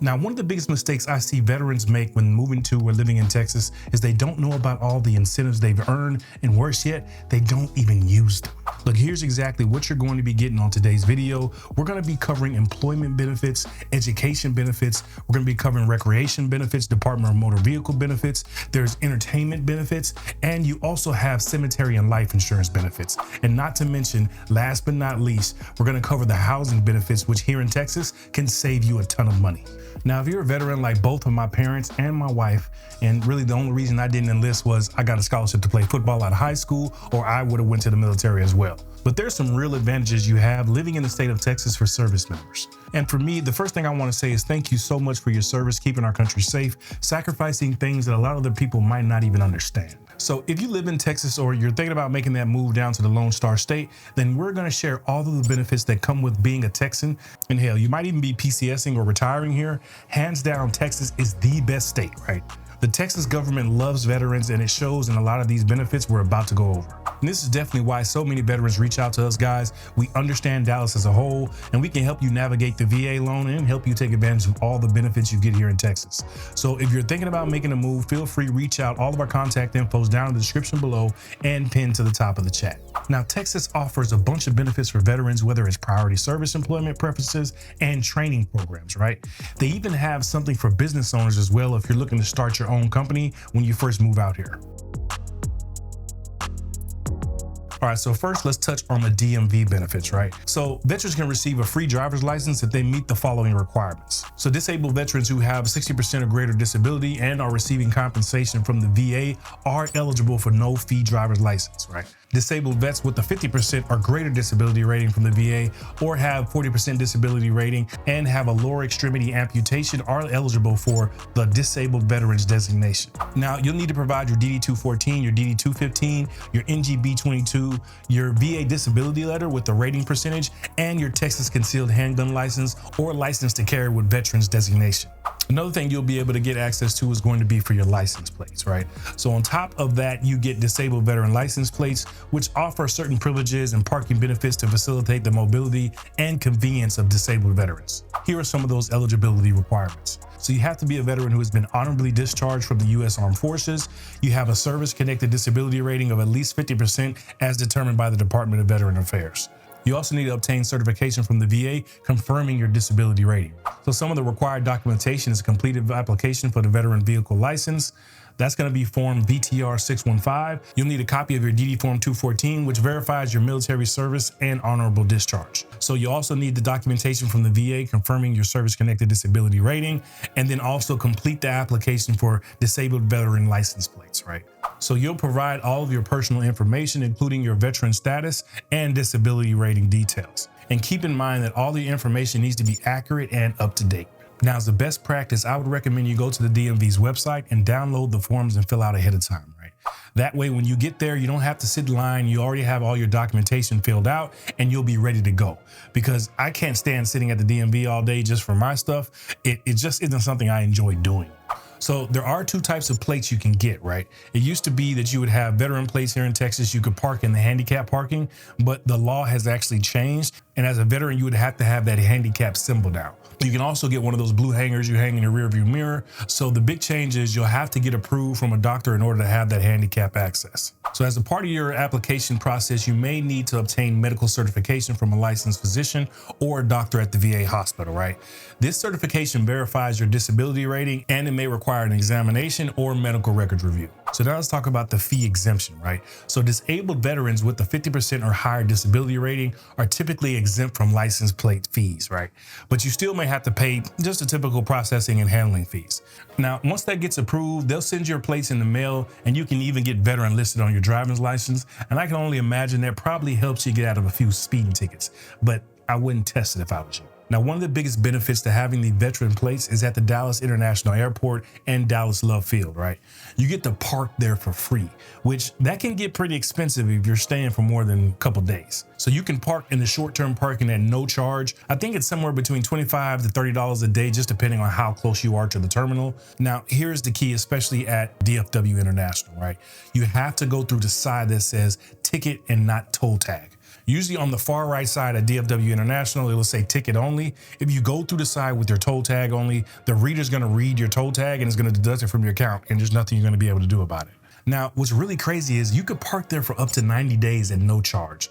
Now, one of the biggest mistakes I see veterans make when moving to or living in Texas is they don't know about all the incentives they've earned, and worse yet, they don't even use them. Look, here's exactly what you're going to be getting on today's video. We're going to be covering employment benefits, education benefits. We're going to be covering recreation benefits, Department of Motor Vehicle benefits. There's entertainment benefits, and you also have cemetery and life insurance benefits. And not to mention, last but not least, we're going to cover the housing benefits, which here in Texas can save you a ton of money. Now, if you're a veteran like both of my parents and my wife, and really the only reason I didn't enlist was I got a scholarship to play football out of high school, or I would have went to the military as well. But there's some real advantages you have living in the state of Texas for service members. And for me, the first thing I want to say is thank you so much for your service, keeping our country safe, sacrificing things that a lot of other people might not even understand. So if you live in Texas or you're thinking about making that move down to the Lone Star State, then we're going to share all of the benefits that come with being a Texan. And hell, you might even be PCSing or retiring here. Hands down, Texas is the best state, right? The Texas government loves veterans, and it shows in a lot of these benefits we're about to go over. And this is definitely why so many veterans reach out to us, guys. We understand Dallas as a whole, and we can help you navigate the VA loan and help you take advantage of all the benefits you get here in Texas. So if you're thinking about making a move, feel free to reach out. All of our contact info is down in the description below and pinned to the top of the chat. Now, Texas offers a bunch of benefits for veterans, whether it's priority service employment preferences and training programs, right? They even have something for business owners as well if you're looking to start your own company when you first move out here. All right, so first let's touch on the DMV benefits, right? So veterans can receive a free driver's license if they meet the following requirements. So disabled veterans who have 60% or greater disability and are receiving compensation from the VA are eligible for no fee driver's license, right? Disabled vets with a 50% or greater disability rating from the VA or have 40% disability rating and have a lower extremity amputation are eligible for the disabled veterans designation. Now, you'll need to provide your DD-214, your DD-215, your NGB-22, your VA disability letter with the rating percentage, and your Texas concealed handgun license or license to carry with veterans designation. Another thing you'll be able to get access to is going to be for your license plates, right? So on top of that, you get disabled veteran license plates, which offer certain privileges and parking benefits to facilitate the mobility and convenience of disabled veterans. Here are some of those eligibility requirements. So you have to be a veteran who has been honorably discharged from the U.S. Armed Forces. You have a service-connected disability rating of at least 50% as determined by the Department of Veteran Affairs. You also need to obtain certification from the VA confirming your disability rating. So some of the required documentation is a completed application for the veteran vehicle license. That's going to be form VTR 615. You'll need a copy of your DD form 214, which verifies your military service and honorable discharge. So you also need the documentation from the VA confirming your service-connected disability rating, and then also complete the application for disabled veteran license plates, right? So you'll provide all of your personal information, including your veteran status and disability rating details. And keep in mind that all the information needs to be accurate and up to date. Now, as a best practice, I would recommend you go to the DMV's website and download the forms and fill out ahead of time, right? That way, when you get there, you don't have to sit in line. You already have all your documentation filled out and you'll be ready to go. Because I can't stand sitting at the DMV all day just for my stuff. It just isn't something I enjoy doing. So there are two types of plates you can get, right? It used to be that you would have veteran plates here in Texas. You could park in the handicap parking, but the law has actually changed. And as a veteran, you would have to have that handicap symbol down. You can also get one of those blue hangers you hang in your rearview mirror. So the big change is you'll have to get approved from a doctor in order to have that handicap access. So as a part of your application process, you may need to obtain medical certification from a licensed physician or a doctor at the VA hospital, right? This certification verifies your disability rating, and it may require an examination or medical records review. So now let's talk about the fee exemption, right? So disabled veterans with the 50% or higher disability rating are typically exempt from license plate fees, right? But you still may have to pay just the typical processing and handling fees. Now, once that gets approved, they'll send your plates in the mail, and you can even get veteran listed on your driver's license. And I can only imagine that probably helps you get out of a few speeding tickets, but I wouldn't test it if I was you. Now, one of the biggest benefits to having the veteran plates is at the Dallas International Airport and Dallas Love Field, right? You get to park there for free, which that can get pretty expensive if you're staying for more than a couple days. So you can park in the short-term parking at no charge. I think it's somewhere between $25 to $30 a day, just depending on how close you are to the terminal. Now, here's the key, especially at DFW International, right? You have to go through the side that says ticket and not toll tag. Usually on the far right side at DFW International, it'll say ticket only. If you go through the side with your toll tag only, the reader's gonna read your toll tag and it's gonna deduct it from your account, and there's nothing you're gonna be able to do about it. Now, what's really crazy is you could park there for up to 90 days at no charge.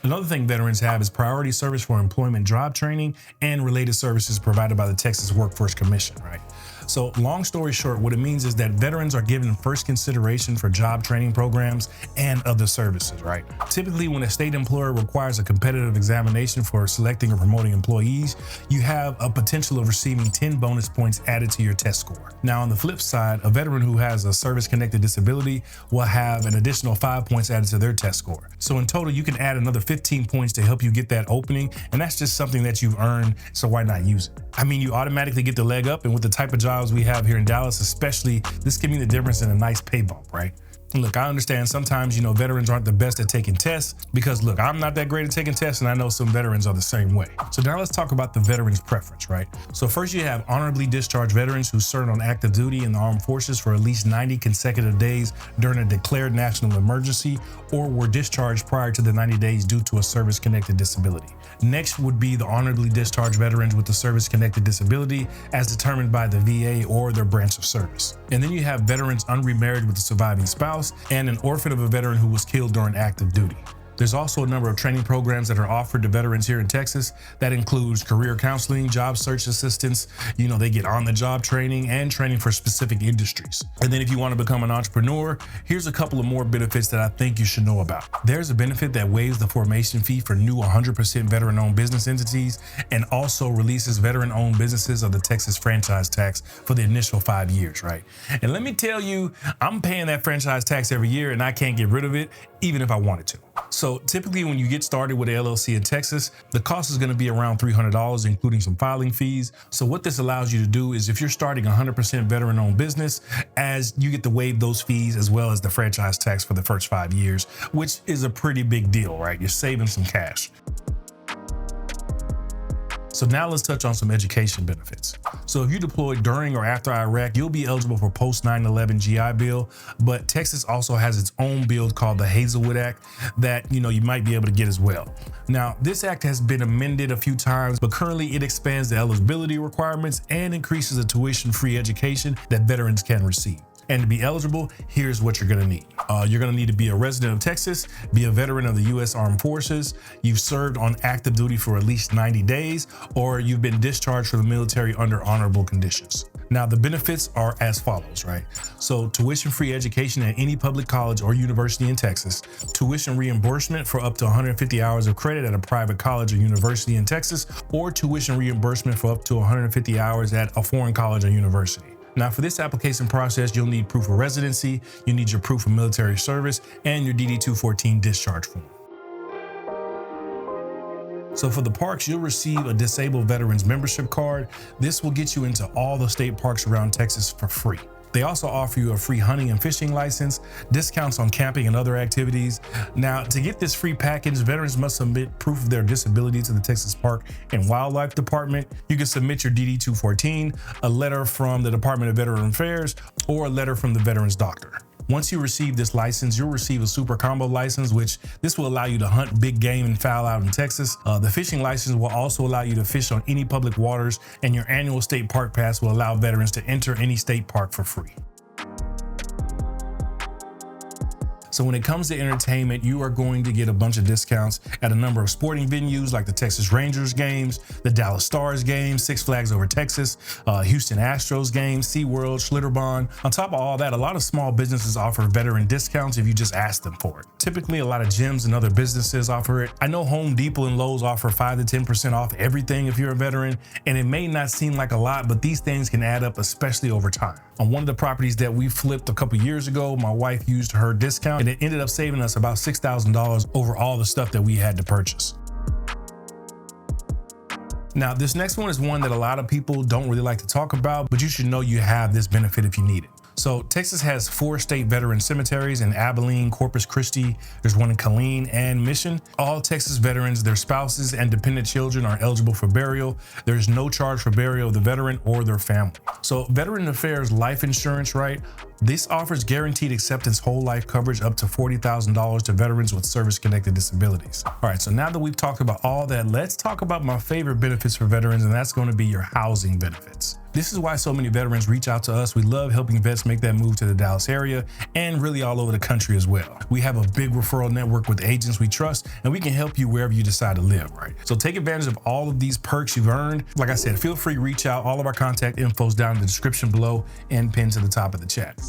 Another thing veterans have is priority service for employment job training and related services provided by the Texas Workforce Commission, right? So long story short, what it means is that veterans are given first consideration for job training programs and other services, right? Typically, when a state employer requires a competitive examination for selecting or promoting employees, you have a potential of receiving 10 bonus points added to your test score. Now, on the flip side, a veteran who has a service-connected disability will have an additional 5 points added to their test score. So in total, you can add another 15 points to help you get that opening, and that's just something that you've earned, so why not use it? I mean, you automatically get the leg up, and with the type of jobs we have here in Dallas especially, this can mean the difference in a nice pay bump, right? Look, I understand sometimes, veterans aren't the best at taking tests because, look, I'm not that great at taking tests, and I know some veterans are the same way. So now let's talk about the veteran's preference, right? So first, you have honorably discharged veterans who served on active duty in the armed forces for at least 90 consecutive days during a declared national emergency or were discharged prior to the 90 days due to a service-connected disability. Next would be the honorably discharged veterans with the service-connected disability as determined by the VA or their branch of service. And then you have veterans unremarried with a surviving spouse and an orphan of a veteran who was killed during active duty. There's also a number of training programs that are offered to veterans here in Texas. That includes career counseling, job search assistance. They get on-the-job training and training for specific industries. And then if you want to become an entrepreneur, here's a couple of more benefits that I think you should know about. There's a benefit that waives the formation fee for new 100% veteran-owned business entities and also releases veteran-owned businesses of the Texas franchise tax for the initial 5 years, right? And let me tell you, I'm paying that franchise tax every year and I can't get rid of it even if I wanted to. So typically when you get started with an LLC in Texas, the cost is going to be around $300, including some filing fees. So what this allows you to do is if you're starting a 100% veteran-owned business, as you get to waive those fees as well as the franchise tax for the first 5 years, which is a pretty big deal, right? You're saving some cash. So now let's touch on some education benefits. So if you deployed during or after Iraq, you'll be eligible for post 9/11 GI Bill, but Texas also has its own bill called the Hazelwood Act that you might be able to get as well. Now, this act has been amended a few times, but currently it expands the eligibility requirements and increases the tuition-free education that veterans can receive. And to be eligible, here's what you're gonna need. You're gonna need to be a resident of Texas, be a veteran of the U.S. Armed Forces, you've served on active duty for at least 90 days, or you've been discharged from the military under honorable conditions. Now, the benefits are as follows, right? So tuition-free education at any public college or university in Texas, tuition reimbursement for up to 150 hours of credit at a private college or university in Texas, or tuition reimbursement for up to 150 hours at a foreign college or university. Now, for this application process, you'll need proof of residency, you need your proof of military service, and your DD-214 discharge form. So for the parks, you'll receive a disabled veterans membership card. This will get you into all the state parks around Texas for free. They also offer you a free hunting and fishing license, discounts on camping and other activities. Now, to get this free package, veterans must submit proof of their disability to the Texas Park and Wildlife Department. You can submit your DD-214, a letter from the Department of Veteran Affairs, or a letter from the veteran's doctor. Once you receive this license, you'll receive a super combo license, which this will allow you to hunt big game and fowl out in Texas. The fishing license will also allow you to fish on any public waters, and your annual state park pass will allow veterans to enter any state park for free. So when it comes to entertainment, you are going to get a bunch of discounts at a number of sporting venues like the Texas Rangers games, the Dallas Stars games, Six Flags Over Texas, Houston Astros games, SeaWorld, Schlitterbahn. On top of all that, a lot of small businesses offer veteran discounts if you just ask them for it. Typically, a lot of gyms and other businesses offer it. I know Home Depot and Lowe's offer 5 to 10% off everything if you're a veteran, and it may not seem like a lot, but these things can add up, especially over time. On one of the properties that we flipped a couple years ago, my wife used her discount and it ended up saving us about $6,000 over all the stuff that we had to purchase. Now, this next one is one that a lot of people don't really like to talk about, but you should know you have this benefit if you need it. So Texas has 4 state veteran cemeteries in Abilene, Corpus Christi. There's one in Killeen and Mission. All Texas veterans, their spouses and dependent children are eligible for burial. There's no charge for burial of the veteran or their family. So Veteran Affairs life insurance, right? This offers guaranteed acceptance whole life coverage up to $40,000 to veterans with service-connected disabilities. All right, so now that we've talked about all that, let's talk about my favorite benefits for veterans, and that's going to be your housing benefits. This is why so many veterans reach out to us. We love helping vets make that move to the Dallas area and really all over the country as well. We have a big referral network with agents we trust, and we can help you wherever you decide to live, right? So take advantage of all of these perks you've earned. Like I said, feel free to reach out. All of our contact info is down in the description below and pinned to the top of the chat.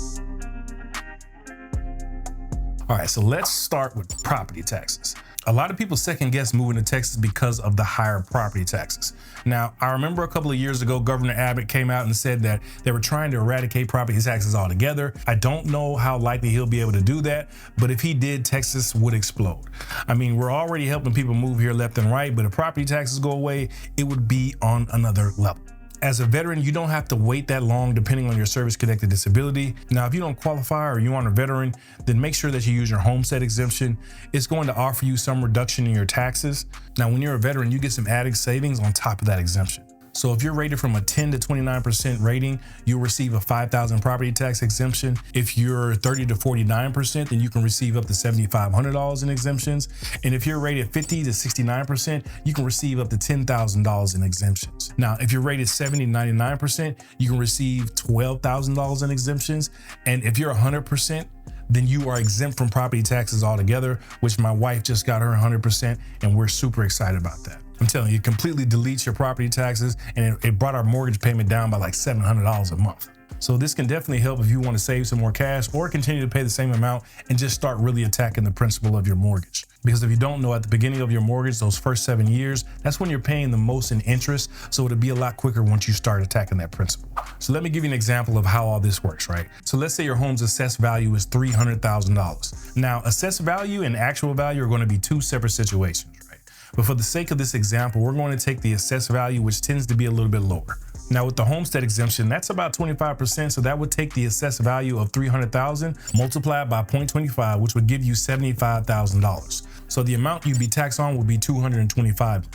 All right, so let's start with property taxes. A lot of people second guess moving to Texas because of the higher property taxes. Now, I remember a couple of years ago, Governor Abbott came out and said that they were trying to eradicate property taxes altogether. I don't know how likely he'll be able to do that, but if he did, Texas would explode. I mean, we're already helping people move here left and right, but if property taxes go away, it would be on another level. As a veteran, you don't have to wait that long depending on your service-connected disability. Now, if you don't qualify or you aren't a veteran, then make sure that you use your homestead exemption. It's going to offer you some reduction in your taxes. Now, when you're a veteran, you get some added savings on top of that exemption. So if you're rated from a 10 to 29% rating, you'll receive a $5,000 property tax exemption. If you're 30 to 49%, then you can receive up to $7,500 in exemptions. And if you're rated 50 to 69%, you can receive up to $10,000 in exemptions. Now, if you're rated 70 to 99%, you can receive $12,000 in exemptions. And if you're 100%, then you are exempt from property taxes altogether, which my wife just got her 100%, and we're super excited about that. I'm telling you, it completely deletes your property taxes, and it brought our mortgage payment down by like $700 a month. So this can definitely help if you want to save some more cash or continue to pay the same amount and just start really attacking the principal of your mortgage. Because if you don't know, at the beginning of your mortgage, those first 7 years, that's when you're paying the most in interest. So it'll be a lot quicker once you start attacking that principal. So let me give you an example of how all this works, right? So let's say your home's assessed value is $300,000. Now, assessed value and actual value are going to be 2 separate situations, right? But for the sake of this example, we're going to take the assessed value, which tends to be a little bit lower. Now with the homestead exemption, that's about 25%. So that would take the assessed value of $300,000 multiplied by 0.25, which would give you $75,000. So the amount you'd be taxed on would be $225,000.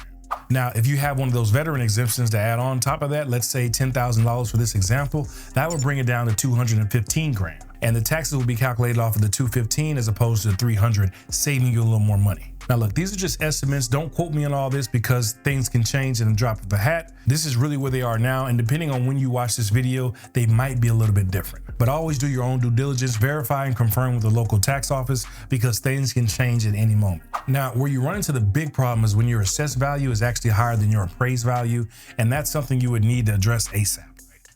Now, if you have one of those veteran exemptions to add on top of that, let's say $10,000 for this example, that would bring it down to $215,000. And the taxes will be calculated off of the $215,000 as opposed to $300,000, saving you a little more money. Now look, these are just estimates. Don't quote me on all this because things can change in a drop of a hat. This is really where they are now, and depending on when you watch this video, they might be a little bit different. But always do your own due diligence, verify and confirm with the local tax office because things can change at any moment. Now, where you run into the big problem is when your assessed value is actually higher than your appraised value, and that's something you would need to address ASAP.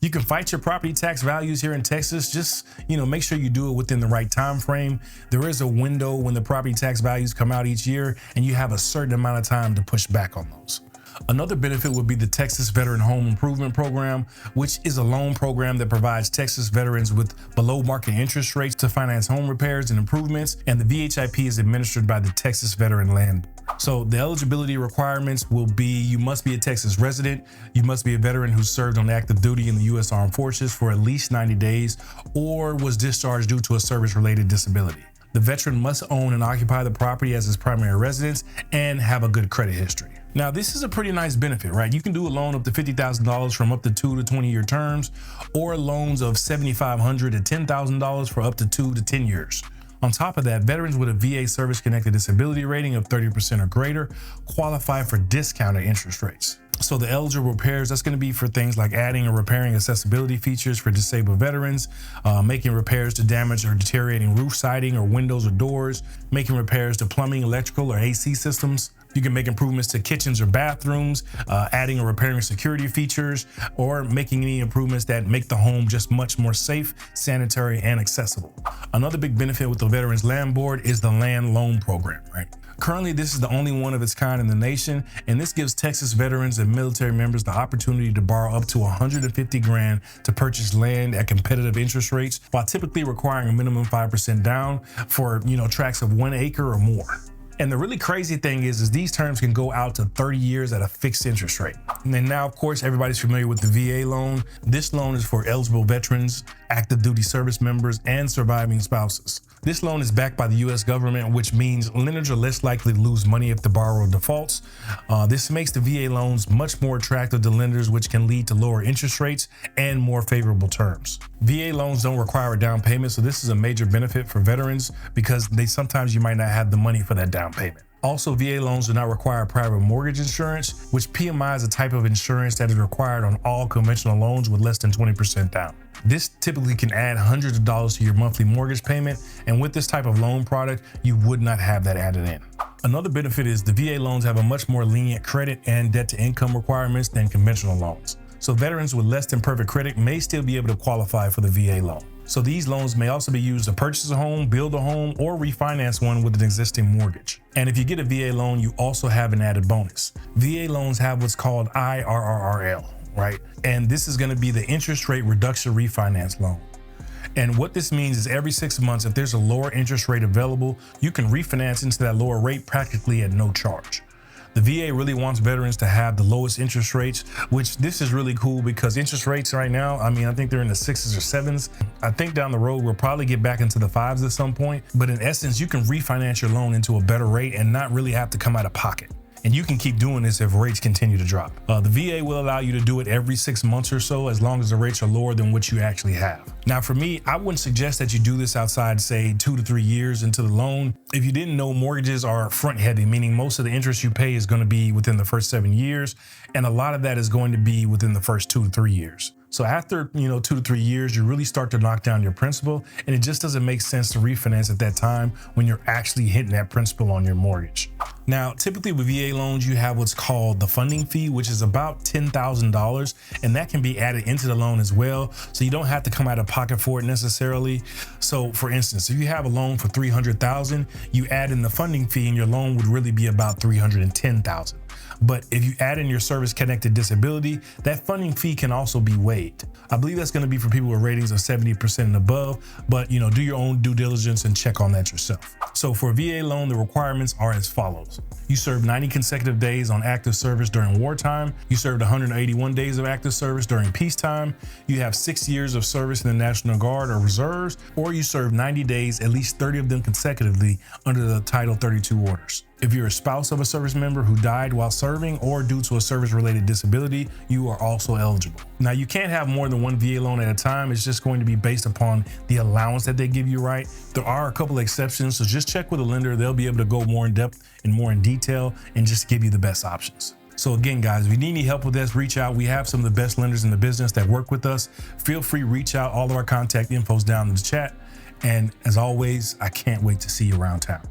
You can fight your property tax values here in Texas. Just, make sure you do it within the right time frame. There is a window when the property tax values come out each year, and you have a certain amount of time to push back on those. Another benefit would be the Texas Veteran Home Improvement Program, which is a loan program that provides Texas veterans with below market interest rates to finance home repairs and improvements, and the VHIP is administered by the Texas Veteran Land Board. So the eligibility requirements will be you must be a Texas resident, you must be a veteran who served on active duty in the U.S. Armed Forces for at least 90 days or was discharged due to a service-related disability. The veteran must own and occupy the property as his primary residence and have a good credit history. Now, this is a pretty nice benefit, right? You can do a loan up to $50,000 from up to 2 to 20-year terms, or loans of $7,500 to $10,000 for up to 2 to 10 years. On top of that, veterans with a VA service-connected disability rating of 30% or greater qualify for discounted interest rates. So the eligible repairs, that's going to be for things like adding or repairing accessibility features for disabled veterans, making repairs to damaged or deteriorating roof siding or windows or doors, making repairs to plumbing, electrical, or AC systems. You can make improvements to kitchens or bathrooms, adding or repairing security features, or making any improvements that make the home just much more safe, sanitary, and accessible. Another big benefit with the Veterans Land Board is the Land Loan Program, right? Currently, this is the only one of its kind in the nation, and this gives Texas veterans and military members the opportunity to borrow up to $150,000 to purchase land at competitive interest rates, while typically requiring a minimum 5% down for, tracts of 1 acre or more. And the really crazy thing is these terms can go out to 30 years at a fixed interest rate. And then now, of course, everybody's familiar with the VA loan. This loan is for eligible veterans, active duty service members, and surviving spouses. This loan is backed by the U.S. government, which means lenders are less likely to lose money if the borrower defaults. This makes the VA loans much more attractive to lenders, which can lead to lower interest rates and more favorable terms. VA loans don't require a down payment, so this is a major benefit for veterans because sometimes you might not have the money for that down payment. Also, VA loans do not require private mortgage insurance, which PMI is a type of insurance that is required on all conventional loans with less than 20% down. This typically can add hundreds of dollars to your monthly mortgage payment, and with this type of loan product, you would not have that added in. Another benefit is the VA loans have a much more lenient credit and debt-to-income requirements than conventional loans. So veterans with less than perfect credit may still be able to qualify for the VA loan. So these loans may also be used to purchase a home, build a home, or refinance one with an existing mortgage. And if you get a VA loan, you also have an added bonus. VA loans have what's called IRRRL, right? And this is going to be the interest rate reduction refinance loan. And what this means is every 6 months, if there's a lower interest rate available, you can refinance into that lower rate practically at no charge. The VA really wants veterans to have the lowest interest rates, which this is really cool because interest rates right now, I think they're in the 6s or 7s. I think down the road, we'll probably get back into the 5s at some point. But in essence, you can refinance your loan into a better rate and not really have to come out of pocket. And you can keep doing this if rates continue to drop. The VA will allow you to do it every 6 months or so, as long as the rates are lower than what you actually have. Now, for me, I wouldn't suggest that you do this outside, say 2 to 3 years into the loan. If you didn't know, mortgages are front heavy, meaning most of the interest you pay is going to be within the first 7 years. And a lot of that is going to be within the first 2 to 3 years. So after, 2 to 3 years, you really start to knock down your principal, and it just doesn't make sense to refinance at that time when you're actually hitting that principal on your mortgage. Now, typically with VA loans, you have what's called the funding fee, which is about $10,000, and that can be added into the loan as well. So you don't have to come out of pocket for it necessarily. So for instance, if you have a loan for $300,000, you add in the funding fee and your loan would really be about $310,000. But if you add in your service-connected disability, that funding fee can also be waived. I believe that's going to be for people with ratings of 70% and above, but do your own due diligence and check on that yourself. So for a VA loan, the requirements are as follows. You served 90 consecutive days on active service during wartime. You served 181 days of active service during peacetime. You have 6 years of service in the National Guard or Reserves, or you served 90 days, at least 30 of them consecutively under the Title 32 orders. If you're a spouse of a service member who died while serving or due to a service-related disability, you are also eligible. Now, you can't have more than one VA loan at a time. It's just going to be based upon the allowance that they give you, right? There are a couple of exceptions, so just check with a lender. They'll be able to go more in depth and more in detail and just give you the best options. So again, guys, if you need any help with this, reach out. We have some of the best lenders in the business that work with us. Feel free to reach out. All of our contact info's down in the chat. And as always, I can't wait to see you around town.